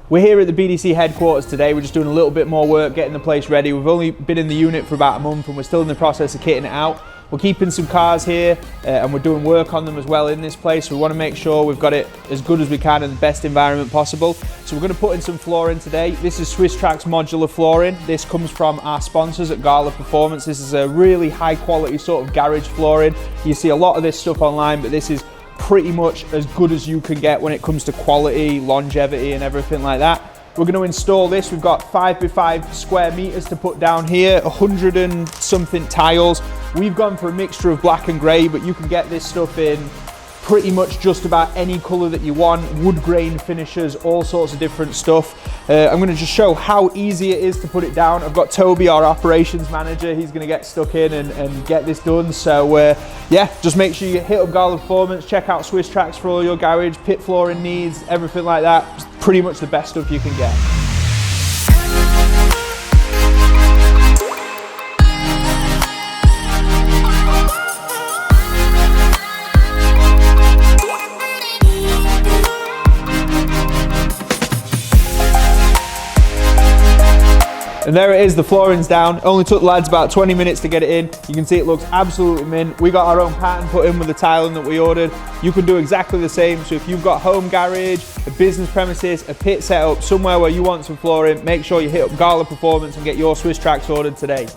We're here at the BDC headquarters today. We're just doing a little bit more work, getting the place ready. We've only been in the unit for about a month and we're still in the process of kitting it out. We're keeping some cars here and we're doing work on them as well in this place. We want to make sure we've got it as good as we can in the best environment possible. So we're going to put in some flooring today. This is Swisstrax Modular flooring. This comes from our sponsors at Gala Performance. This is a really high quality sort of garage flooring. You see a lot of this stuff online, but this is pretty much as good as you can get when it comes to quality, longevity and everything like that. We're going to install this. We've got 5x5 square meters to put down here, 100 and something tiles. We've gone for a mixture of black and grey, but you can get this stuff in pretty much just about any colour that you want, wood grain finishes, all sorts of different stuff. I'm going to just show how easy it is to put it down. I've got Toby, our operations manager, he's going to get stuck in and get this done. So yeah, just make sure you hit up Gala Performance, check out Swisstrax for all your garage, pit flooring needs, everything like that. It's pretty much the best stuff you can get. And there it is, the flooring's down. Only took the lads about 20 minutes to get it in. You can see it looks absolutely mint. We got our own pattern put in with the tiling that we ordered. You can do exactly the same. So if you've got home garage, a business premises, a pit setup, somewhere where you want some flooring, make sure you hit up Gala Performance and get your Swisstrax ordered today.